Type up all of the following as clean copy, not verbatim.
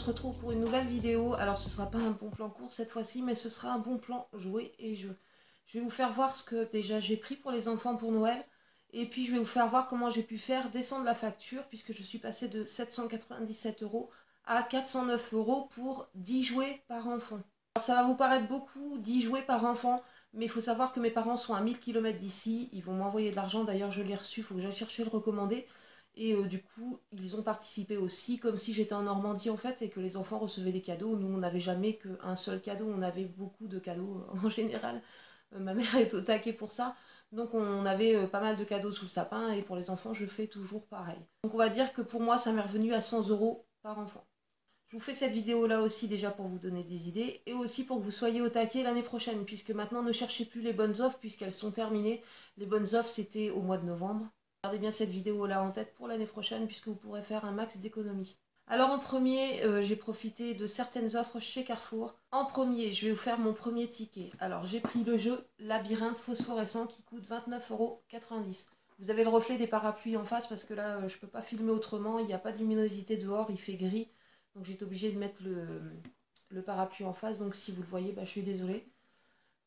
retrouve pour une nouvelle vidéo. Alors ce sera pas un bon plan court cette fois-ci, mais ce sera un bon plan jouet et jeu. Je vais vous faire voir ce que déjà j'ai pris pour les enfants pour Noël. Et puis je vais vous faire voir comment j'ai pu faire descendre la facture, puisque je suis passée de 797 € à 409 € pour 10 jouets par enfant. Alors ça va vous paraître beaucoup, 10 jouets par enfant, mais il faut savoir que mes parents sont à 1000 km d'ici. Ils vont m'envoyer de l'argent, d'ailleurs je l'ai reçu, il faut que j'aille chercher le recommandé. Et du coup, ils ont participé aussi, comme si j'étais en Normandie en fait, et que les enfants recevaient des cadeaux. Nous, on n'avait jamais qu'un seul cadeau, on avait beaucoup de cadeaux en général. Ma mère est au taquet pour ça. Donc on avait pas mal de cadeaux sous le sapin, et pour les enfants, je fais toujours pareil. Donc on va dire que pour moi, ça m'est revenu à 100 € par enfant. Je vous fais cette vidéo là aussi déjà pour vous donner des idées, et aussi pour que vous soyez au taquet l'année prochaine, puisque maintenant ne cherchez plus les bonnes offres, puisqu'elles sont terminées. Les bonnes offres, c'était au mois de novembre. Gardez bien cette vidéo là en tête pour l'année prochaine, puisque vous pourrez faire un max d'économies. Alors en premier, j'ai profité de certaines offres chez Carrefour. En premier, je vais vous faire mon premier ticket. Alors j'ai pris le jeu Labyrinthe phosphorescent qui coûte 29,90 €. Vous avez le reflet des parapluies en face, parce que là je peux pas filmer autrement, il n'y a pas de luminosité dehors, il fait gris. Donc j'ai été obligée de mettre le parapluie en face, donc si vous le voyez, je suis désolée.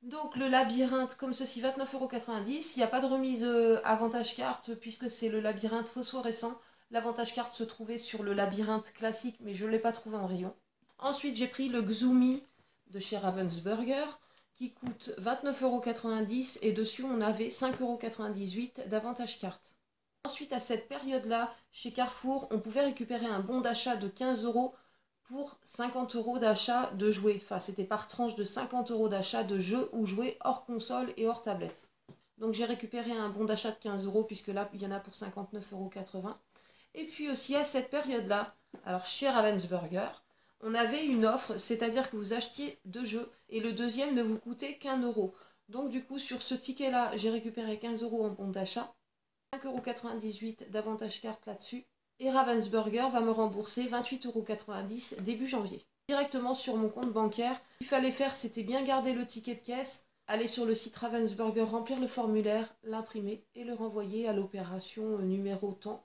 Donc le labyrinthe comme ceci, 29,90 €. Il n'y a pas de remise avantage carte, puisque c'est le labyrinthe phosphorescent. L'avantage carte se trouvait sur le labyrinthe classique, mais je ne l'ai pas trouvé en rayon. Ensuite j'ai pris le Xumi de chez Ravensburger, qui coûte 29,90 € et dessus on avait 5,98 € d'avantage carte. Ensuite, à cette période-là, chez Carrefour, on pouvait récupérer un bon d'achat de 15 € pour 50 € d'achat de jouets. Enfin, c'était par tranche de 50 € d'achat de jeux ou jouets hors console et hors tablette. Donc j'ai récupéré un bon d'achat de 15 €, puisque là, il y en a pour 59,80 €. Et puis aussi, à cette période-là, alors chez Ravensburger, on avait une offre, c'est-à-dire que vous achetiez 2 jeux et le deuxième ne vous coûtait qu'1 €. Donc du coup, sur ce ticket-là, j'ai récupéré 15 € en bon d'achat. 5,98 € d'avantage carte là-dessus, et Ravensburger va me rembourser 28,90 € début janvier. Directement sur mon compte bancaire, ce qu'il fallait faire, c'était bien garder le ticket de caisse, aller sur le site Ravensburger, remplir le formulaire, l'imprimer et le renvoyer à l'opération numéro tant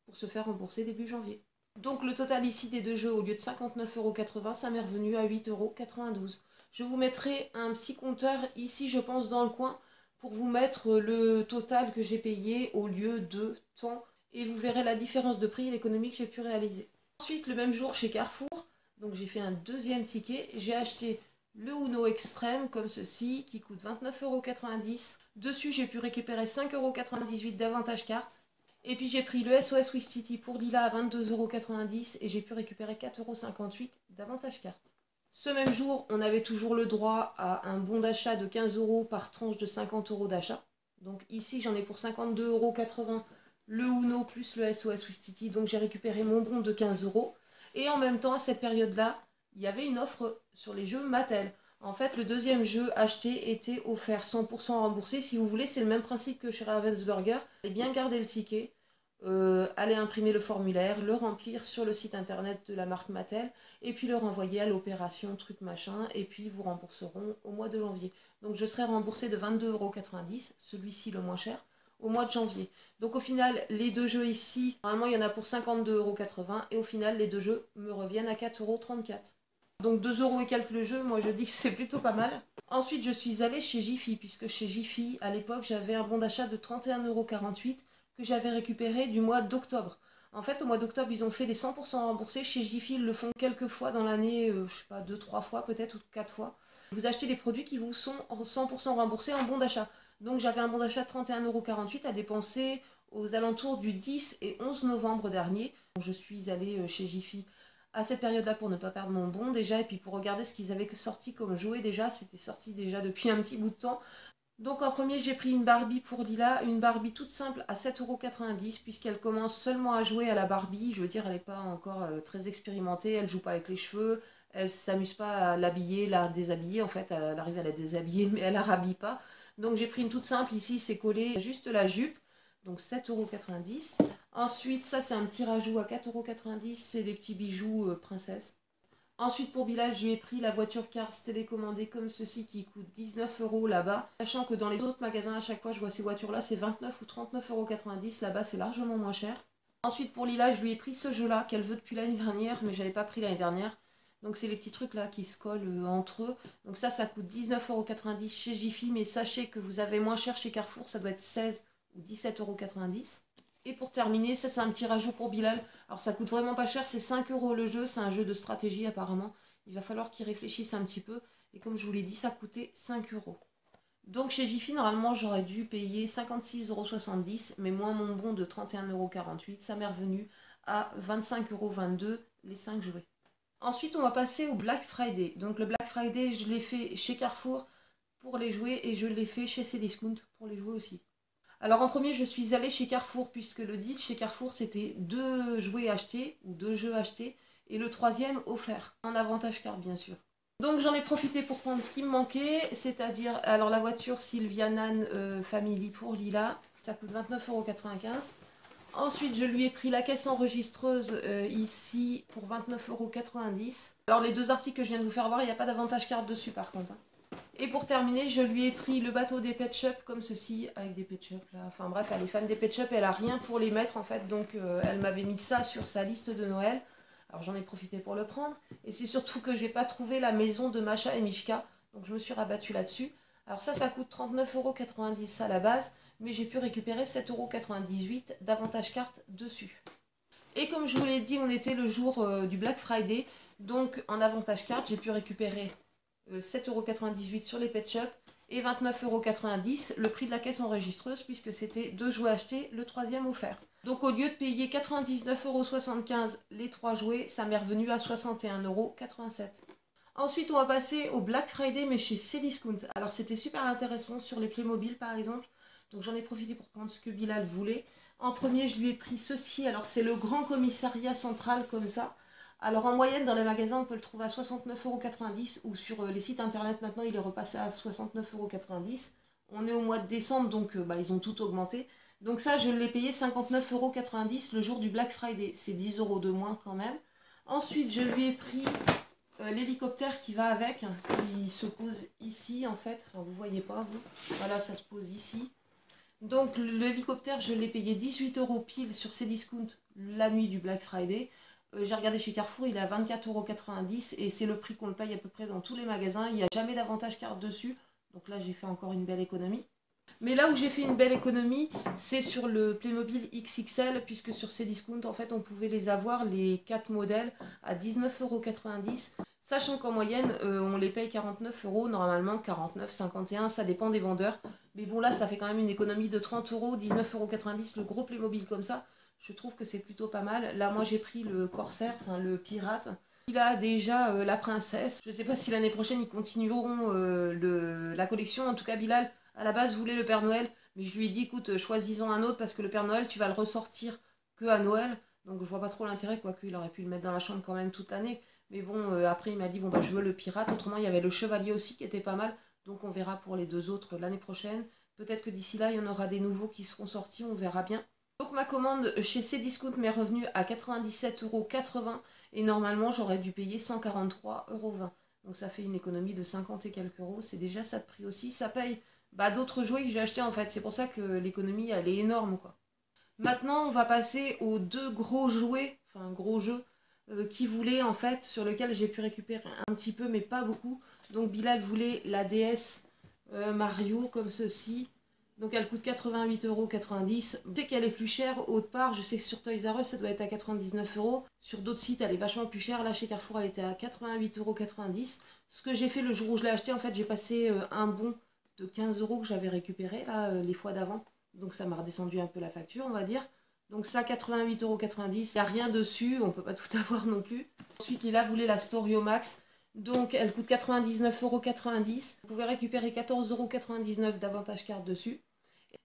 pour se faire rembourser début janvier. Donc le total ici des deux jeux, au lieu de 59,80 €, ça m'est revenu à 8,92 €. Je vous mettrai un petit compteur ici, je pense, dans le coin, pour vous mettre le total que j'ai payé au lieu de temps, et vous verrez la différence de prix et l'économie que j'ai pu réaliser. Ensuite, le même jour chez Carrefour, donc j'ai fait un deuxième ticket, j'ai acheté le Uno Extrême comme ceci, qui coûte 29,90 €. Dessus, j'ai pu récupérer 5,98 € d'avantage carte. Et puis j'ai pris le SOS Ouistiti pour Lila à 22,90 € et j'ai pu récupérer 4,58 € d'avantage carte. Ce même jour, on avait toujours le droit à un bon d'achat de 15 € par tranche de 50 € d'achat. Donc ici, j'en ai pour 52,80 € le Uno plus le SOS Ouistiti. Donc j'ai récupéré mon bon de 15 €. Et en même temps, à cette période-là, il y avait une offre sur les jeux Mattel. En fait, le deuxième jeu acheté était offert 100% remboursé. Si vous voulez, c'est le même principe que chez Ravensburger. Et bien garder le ticket. Aller imprimer le formulaire, le remplir sur le site internet de la marque Mattel et puis le renvoyer à l'opération truc machin, et puis vous rembourseront au mois de janvier. Donc je serai remboursé de 22,90 €, celui-ci le moins cher, au mois de janvier. Donc au final, les deux jeux ici, normalement il y en a pour 52,80 € et au final les deux jeux me reviennent à 4,34 €. Donc 2 € et quelques le jeu, moi je dis que c'est plutôt pas mal. Ensuite je suis allée chez Jiffy, puisque chez Jiffy à l'époque j'avais un bon d'achat de 31,48 € que j'avais récupéré du mois d'octobre. En fait, au mois d'octobre, ils ont fait des 100% remboursés. Chez Jiffy, ils le font quelques fois dans l'année, je sais pas, 2-3 fois peut-être, ou 4 fois. Vous achetez des produits qui vous sont 100% remboursés en bon d'achat. Donc j'avais un bon d'achat de 31,48 € à dépenser aux alentours du 10 et 11 novembre dernier. Je suis allée chez Jiffy à cette période-là pour ne pas perdre mon bon déjà, et puis pour regarder ce qu'ils avaient sorti comme jouet déjà. C'était sorti déjà depuis un petit bout de temps. Donc en premier, j'ai pris une Barbie pour Lila, une Barbie toute simple à 7,90 €, puisqu'elle commence seulement à jouer à la Barbie. Je veux dire, elle n'est pas encore très expérimentée, elle joue pas avec les cheveux, elle s'amuse pas à l'habiller, la déshabiller. En fait, elle arrive à la déshabiller, mais elle la rhabille pas. Donc j'ai pris une toute simple, ici c'est collé juste la jupe, donc 7,90 €. Ensuite, ça c'est un petit rajout à 4,90 €, c'est des petits bijoux princesse. Ensuite, pour Bilal, j'ai pris la voiture Cars télécommandée comme ceci qui coûte 19 € là-bas. Sachant que dans les autres magasins, à chaque fois, je vois ces voitures-là, c'est 29 ou 39,90 €. Là-bas, c'est largement moins cher. Ensuite pour Lila, je lui ai pris ce jeu-là qu'elle veut depuis l'année dernière, mais j'avais pas pris l'année dernière. Donc c'est les petits trucs là qui se collent entre eux. Donc ça coûte 19,90 € chez Jiffy, mais sachez que vous avez moins cher chez Carrefour, ça doit être 16 ou 17,90 €. Et pour terminer, ça c'est un petit rajout pour Bilal. Alors ça coûte vraiment pas cher, c'est 5 € le jeu, c'est un jeu de stratégie apparemment. Il va falloir qu'il réfléchisse un petit peu. Et comme je vous l'ai dit, ça coûtait 5 €. Donc chez Jiffy, normalement, j'aurais dû payer 56,70 €, mais moins mon bon de 31,48 €, ça m'est revenu à 25,22 € les 5 jouets. Ensuite, on va passer au Black Friday. Donc le Black Friday, je l'ai fait chez Carrefour pour les jouets et je l'ai fait chez Cdiscount pour les jouets aussi. Alors en premier, je suis allée chez Carrefour puisque le deal chez Carrefour, c'était 2 jouets achetés ou 2 jeux achetés et le troisième offert, en avantage carte bien sûr. Donc j'en ai profité pour prendre ce qui me manquait, c'est-à-dire alors la voiture Sylvia Nan Family pour Lila, ça coûte 29,95 €. Ensuite je lui ai pris la caisse enregistreuse ici pour 29,90 €. Alors les 2 articles que je viens de vous faire voir, il n'y a pas d'avantage carte dessus par contre. Et pour terminer, je lui ai pris le bateau des Pet Shop comme ceci, avec des Pet Shop là. Enfin bref, elle est fan des Pet Shop, elle a rien pour les mettre en fait, donc elle m'avait mis ça sur sa liste de Noël. Alors j'en ai profité pour le prendre. Et c'est surtout que j'ai pas trouvé la maison de Macha et Mishka, donc je me suis rabattue là-dessus. Alors ça coûte 39,90 € à la base, mais j'ai pu récupérer 7,98 € d'avantage carte dessus. Et comme je vous l'ai dit, on était le jour du Black Friday, donc en avantage carte, j'ai pu récupérer 7,98 € sur les Pet Shop et 29,90 € le prix de la caisse enregistreuse puisque c'était 2 jouets achetés, le troisième offert. Donc au lieu de payer 99,75 € les 3 jouets, ça m'est revenu à 61,87 €. Ensuite on va passer au Black Friday mais chez Cdiscount. Alors c'était super intéressant sur les Playmobil par exemple. Donc j'en ai profité pour prendre ce que Bilal voulait. En premier je lui ai pris ceci, alors c'est le grand commissariat central comme ça. Alors en moyenne dans les magasins on peut le trouver à 69,90 € ou sur les sites internet maintenant il est repassé à 69,90 €. On est au mois de décembre donc ils ont tout augmenté. Donc ça je l'ai payé 59,90 € le jour du Black Friday, c'est 10 € de moins quand même. Ensuite je lui ai pris l'hélicoptère qui va avec, qui se pose ici en fait, enfin vous voyez pas vous, voilà ça se pose ici. Donc l'hélicoptère je l'ai payé 18 € pile sur Cdiscount la nuit du Black Friday. J'ai regardé chez Carrefour, il est à 24,90 € et c'est le prix qu'on le paye à peu près dans tous les magasins. Il n'y a jamais d'avantage carte dessus. Donc là, j'ai fait encore une belle économie. Mais là où j'ai fait une belle économie, c'est sur le Playmobil XXL, puisque sur Cdiscount, en fait, on pouvait les avoir, les 4 modèles, à 19,90 €. Sachant qu'en moyenne, on les paye 49 €, normalement 49, 51, ça dépend des vendeurs. Mais bon, là, ça fait quand même une économie de 30 €, 19,90 € le gros Playmobil comme ça. Je trouve que c'est plutôt pas mal. Là, moi, j'ai pris le corsaire, enfin le pirate. Il a déjà la princesse. Je ne sais pas si l'année prochaine, ils continueront la collection. En tout cas, Bilal, à la base, voulait le Père Noël. Mais je lui ai dit, écoute, choisis-en un autre parce que le Père Noël, tu vas le ressortir que à Noël. Donc, je vois pas trop l'intérêt, quoique il aurait pu le mettre dans la chambre quand même toute l'année. Mais bon, après, il m'a dit, bon, bah, je veux le pirate. Autrement, il y avait le chevalier aussi qui était pas mal. Donc, on verra pour les 2 autres l'année prochaine. Peut-être que d'ici là, il y en aura des nouveaux qui seront sortis. On verra bien. Donc ma commande chez Cdiscount m'est revenue à 97,80 € et normalement j'aurais dû payer 143,20 €. Donc ça fait une économie de 50 et quelques euros, c'est déjà ça de prix aussi. Ça paye d'autres jouets que j'ai achetés en fait, c'est pour ça que l'économie elle est énorme quoi. Maintenant on va passer aux 2 gros jouets, enfin gros jeux, qui voulaient en fait, sur lesquels j'ai pu récupérer un petit peu mais pas beaucoup. Donc Bilal voulait la DS Mario comme ceci. Donc elle coûte 88,90 €. Je sais qu'elle est plus chère autre part. Je sais que sur Toys R Us ça doit être à 99 €. Sur d'autres sites elle est vachement plus chère. Là chez Carrefour elle était à 88,90 €. Ce que j'ai fait le jour où je l'ai acheté, en fait j'ai passé un bon de 15 € que j'avais récupéré là les fois d'avant. Donc ça m'a redescendu un peu la facture on va dire. Donc ça 88,90 €. Il n'y a rien dessus, on peut pas tout avoir non plus. Ensuite Lila voulait la Storio Max. Donc elle coûte 99,90 €. Vous pouvez récupérer 14,99 € d'avantage carte dessus.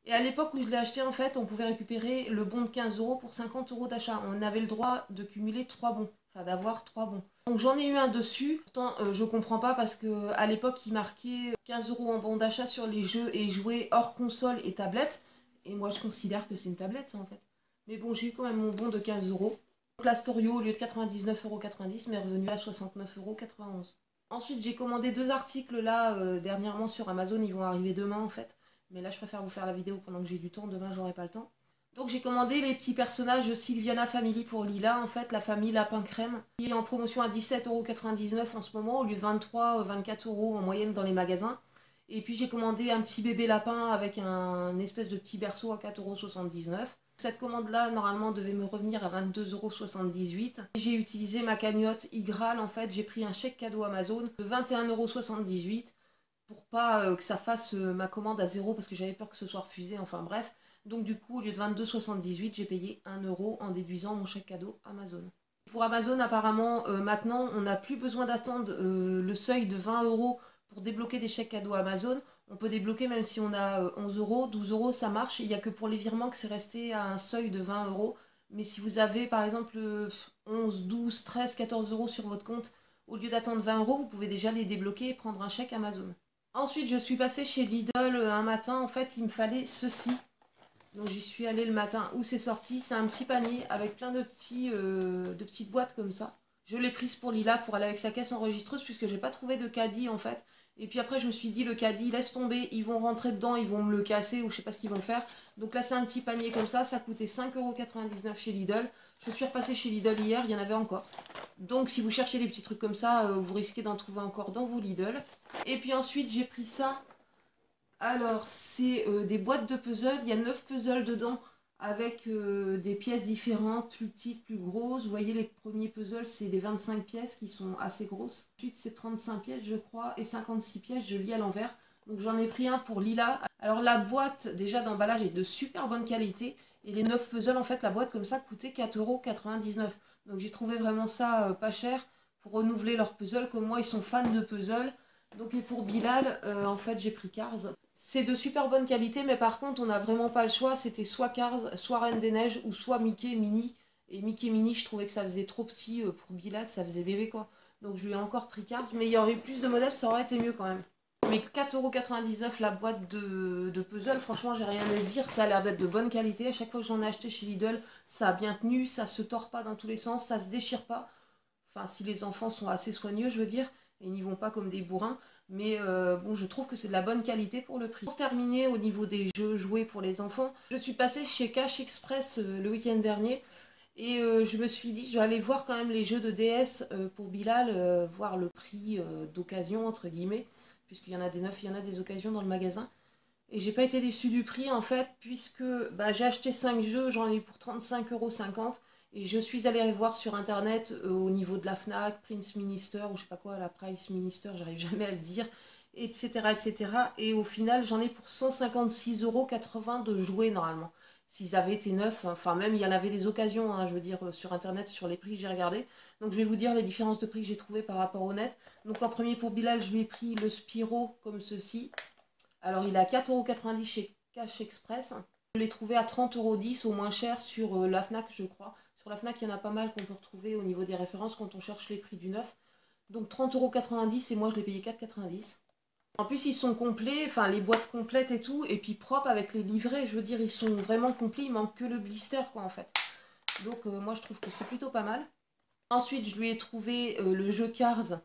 Et à l'époque où je l'ai acheté, en fait, on pouvait récupérer le bon de 15 € pour 50 € d'achat. On avait le droit de cumuler 3 bons, enfin d'avoir 3 bons. Donc j'en ai eu un dessus. Pourtant, je comprends pas parce que à l'époque, il marquait 15 € en bon d'achat sur les jeux et jouets hors console et tablette. Et moi, je considère que c'est une tablette, ça, en fait. Mais bon, j'ai eu quand même mon bon de 15 €. Donc la Storio, au lieu de 99,90 €, m'est revenue à 69,91 €. Ensuite, j'ai commandé 2 articles là, dernièrement sur Amazon. Ils vont arriver demain, en fait. Mais là, je préfère vous faire la vidéo pendant que j'ai du temps. Demain, j'aurai pas le temps. Donc j'ai commandé les petits personnages Sylviana Family pour Lila, en fait, la famille Lapin Crème, qui est en promotion à 17,99 € en ce moment, au lieu de 23-24 € en moyenne dans les magasins. Et puis j'ai commandé un petit bébé lapin avec un espèce de petit berceau à 4,79 €. Cette commande-là, normalement, devait me revenir à 22,78 €. J'ai utilisé ma cagnotte iGraal, en fait, j'ai pris un chèque cadeau Amazon de 21,78 € pour pas que ça fasse ma commande à 0 parce que j'avais peur que ce soit refusé, enfin bref. Donc du coup, au lieu de 22,78 €, j'ai payé 1 € en déduisant mon chèque cadeau Amazon. Pour Amazon, apparemment, maintenant, on n'a plus besoin d'attendre le seuil de 20 € pour débloquer des chèques cadeaux Amazon. On peut débloquer même si on a 11 €, 12 €, ça marche. Il n'y a que pour les virements que c'est resté à un seuil de 20 €. Mais si vous avez par exemple 11, 12, 13, 14 € sur votre compte, au lieu d'attendre 20 €, vous pouvez déjà les débloquer et prendre un chèque Amazon. Ensuite, je suis passée chez Lidl un matin. En fait, il me fallait ceci. Donc j'y suis allée le matin où c'est sorti. C'est un petit panier avec plein de petites boîtes comme ça. Je l'ai prise pour Lila pour aller avec sa caisse enregistreuse puisque j'ai pas trouvé de caddie en fait. Et puis après je me suis dit le caddie laisse tomber, ils vont rentrer dedans, ils vont me le casser ou je sais pas ce qu'ils vont faire. Donc là c'est un petit panier comme ça coûtait 5,99 € chez Lidl. Je suis repassée chez Lidl hier, il y en avait encore. Donc si vous cherchez des petits trucs comme ça, vous risquez d'en trouver encore dans vos Lidl. Et puis ensuite j'ai pris ça. Alors, c'est des boîtes de puzzles. Il y a 9 puzzles dedans avec des pièces différentes, plus petites, plus grosses. Vous voyez, les premiers puzzles, c'est des 25 pièces qui sont assez grosses. Ensuite, c'est 35 pièces, je crois, et 56 pièces, je lis à l'envers. Donc, j'en ai pris un pour Lila. Alors, la boîte, déjà d'emballage, est de super bonne qualité. Et les 9 puzzles, en fait, la boîte comme ça coûtait 4,99 €. Donc, j'ai trouvé vraiment ça pas cher pour renouveler leurs puzzles. Comme moi, ils sont fans de puzzles. Donc, et pour Bilal, en fait, j'ai pris Cars. C'est de super bonne qualité, mais par contre, on n'a vraiment pas le choix. C'était soit Cars, soit Reine des Neiges, ou soit Mickey Mini. Et Mickey Mini, je trouvais que ça faisait trop petit pour Bilal, ça faisait bébé quoi. Donc je lui ai encore pris Cars, mais il y aurait eu plus de modèles, ça aurait été mieux quand même. Mais 4,99 € la boîte de puzzle, franchement, j'ai rien à dire. Ça a l'air d'être de bonne qualité. À chaque fois que j'en ai acheté chez Lidl, ça a bien tenu, ça se tord pas dans tous les sens, ça se déchire pas. Enfin, si les enfants sont assez soigneux, je veux dire, et n'y vont pas comme des bourrins. Mais bon, je trouve que c'est de la bonne qualité pour le prix. Pour terminer, au niveau des jeux joués pour les enfants, je suis passée chez Cash Express le week-end dernier. Et je me suis dit, je vais aller voir quand même les jeux de DS pour Bilal, voir le prix d'occasion, entre guillemets, puisqu'il y en a des neufs, il y en a des occasions dans le magasin. Et j'ai pas été déçue du prix en fait, puisque bah, j'ai acheté 5 jeux, j'en ai eu pour 35,50 €. Et je suis allée voir sur internet au niveau de la Fnac, Prince Minister, ou je sais pas quoi, la Price Minister, j'arrive jamais à le dire, etc. etc. Et au final, j'en ai pour 156,80 € de jouets normalement. S'ils avaient été neufs, enfin même il y en avait des occasions, hein, je veux dire, sur internet, sur les prix que j'ai regardé. Donc je vais vous dire les différences de prix que j'ai trouvées par rapport au net. Donc en premier pour Bilal, je lui ai pris le Spyro comme ceci. Alors il est à 4,90 € chez Cash Express. Je l'ai trouvé à 30,10 € au moins cher sur la Fnac, je crois. Sur la Fnac, il y en a pas mal qu'on peut retrouver au niveau des références quand on cherche les prix du neuf. Donc 30,90 € et moi je l'ai payé 4,90 €. En plus ils sont complets, enfin les boîtes complètes et tout, et puis propres avec les livrets, je veux dire ils sont vraiment complets, il manque que le blister quoi en fait. Donc moi je trouve que c'est plutôt pas mal. Ensuite je lui ai trouvé le jeu Cars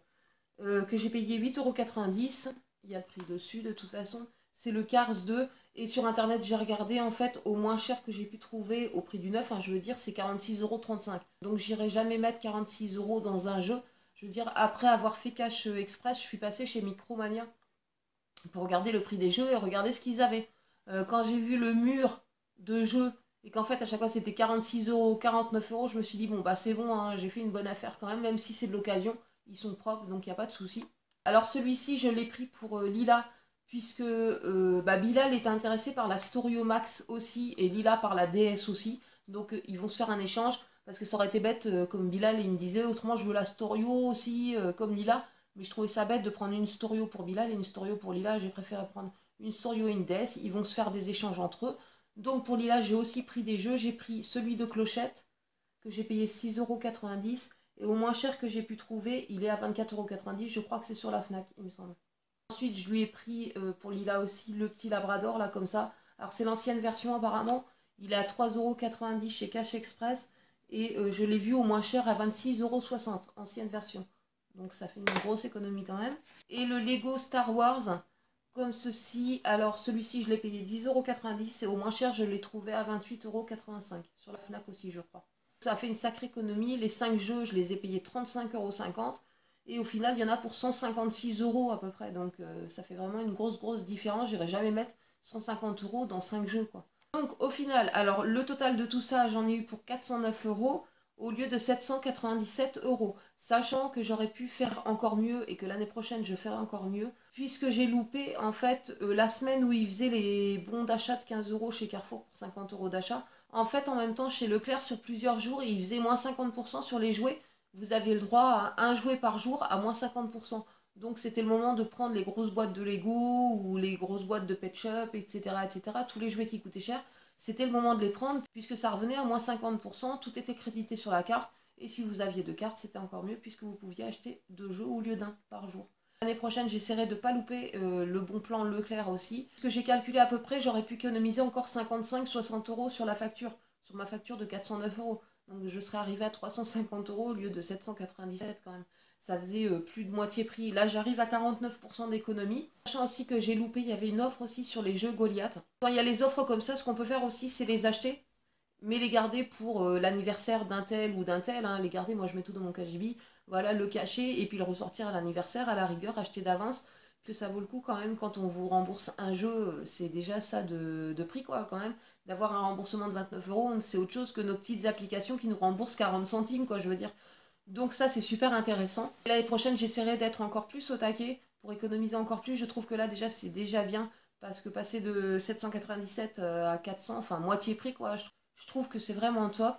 que j'ai payé 8,90 €. Il y a le prix dessus de toute façon. C'est le Cars 2. Et sur internet, j'ai regardé en fait au moins cher que j'ai pu trouver au prix du neuf. Hein, je veux dire, c'est 46,35 €. Donc j'irai jamais mettre 46 € dans un jeu. Je veux dire, après avoir fait Cash Express, je suis passée chez Micromania pour regarder le prix des jeux et regarder ce qu'ils avaient. Quand j'ai vu le mur de jeux et qu'en fait à chaque fois c'était 46 €, 49 €, je me suis dit bon bah c'est bon, hein, j'ai fait une bonne affaire quand même si c'est de l'occasion. Ils sont propres, donc il n'y a pas de souci. Alors celui-ci, je l'ai pris pour Lila, puisque bah, Bilal est intéressé par la Storio Max aussi, et Lila par la DS aussi. Donc ils vont se faire un échange, parce que ça aurait été bête, comme Bilal, il me disait, autrement je veux la Storio aussi, comme Lila. Mais je trouvais ça bête de prendre une Storio pour Bilal et une Storio pour Lila. J'ai préféré prendre une Storio et une DS. Ils vont se faire des échanges entre eux. Donc pour Lila, j'ai aussi pris des jeux. J'ai pris celui de Clochette, que j'ai payé 6,90 €. Et au moins cher que j'ai pu trouver, il est à 24,90 €. Je crois que c'est sur la Fnac, il me semble. Ensuite, je lui ai pris pour Lila aussi le petit Labrador, là, comme ça. Alors, c'est l'ancienne version, apparemment. Il est à 3,90 € chez Cash Express. Et je l'ai vu au moins cher à 26,60 €, ancienne version. Donc, ça fait une grosse économie quand même. Et le Lego Star Wars, comme ceci. Alors celui-ci je l'ai payé 10,90 € et au moins cher je l'ai trouvé à 28,85 € sur la Fnac aussi je crois. Ça a fait une sacrée économie. Les 5 jeux je les ai payés 35,50 € et au final il y en a pour 156 € à peu près. Donc ça fait vraiment une grosse différence. J'irai jamais mettre 150 € dans 5 jeux quoi. Donc au final, alors le total de tout ça j'en ai eu pour 409 € au lieu de 797 €, sachant que j'aurais pu faire encore mieux et que l'année prochaine je ferai encore mieux, puisque j'ai loupé en fait la semaine où ils faisaient les bons d'achat de 15 € chez Carrefour pour 50 € d'achat. En fait, en même temps, chez Leclerc, sur plusieurs jours, ils faisaient moins 50% sur les jouets. Vous aviez le droit à un jouet par jour à moins 50%. Donc c'était le moment de prendre les grosses boîtes de Lego ou les grosses boîtes de Pet Shop, etc., etc., tous les jouets qui coûtaient cher. C'était le moment de les prendre puisque ça revenait à moins 50%, tout était crédité sur la carte. Et si vous aviez 2 cartes, c'était encore mieux puisque vous pouviez acheter 2 jeux au lieu d'un par jour. L'année prochaine, j'essaierai de ne pas louper le bon plan Leclerc aussi. Ce que j'ai calculé à peu près, j'aurais pu économiser encore 55-60 € sur la facture, sur ma facture de 409 €. Donc je serais arrivé à 350 € au lieu de 797 quand même. Ça faisait plus de moitié prix. Là, j'arrive à 49% d'économie. Sachant aussi que j'ai loupé, il y avait une offre aussi sur les jeux Goliath. Quand il y a les offres comme ça, ce qu'on peut faire aussi, c'est les acheter, mais les garder pour l'anniversaire d'un tel ou d'un tel. Hein. Les garder, moi je mets tout dans mon KGB. Voilà, le cacher et puis le ressortir à l'anniversaire, à la rigueur, acheter d'avance. Que ça vaut le coup quand même, quand on vous rembourse un jeu, c'est déjà ça de prix quoi quand même. D'avoir un remboursement de 29 €, c'est autre chose que nos petites applications qui nous remboursent 40 centimes quoi, je veux dire. Donc ça c'est super intéressant. L'année prochaine j'essaierai d'être encore plus au taquet pour économiser encore plus. Je trouve que là déjà c'est déjà bien parce que passer de 797 à 400, enfin moitié prix quoi, je trouve que c'est vraiment top.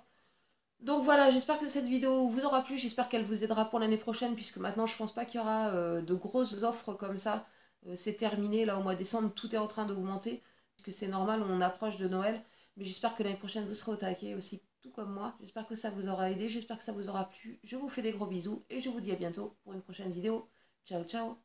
Donc voilà, j'espère que cette vidéo vous aura plu, j'espère qu'elle vous aidera pour l'année prochaine puisque maintenant je pense pas qu'il y aura de grosses offres comme ça. C'est terminé, là au mois de décembre tout est en train d'augmenter puisque c'est normal, on approche de Noël. Mais j'espère que l'année prochaine vous serez au taquet aussi, tout comme moi. J'espère que ça vous aura aidé, j'espère que ça vous aura plu. Je vous fais des gros bisous et je vous dis à bientôt pour une prochaine vidéo. Ciao ciao.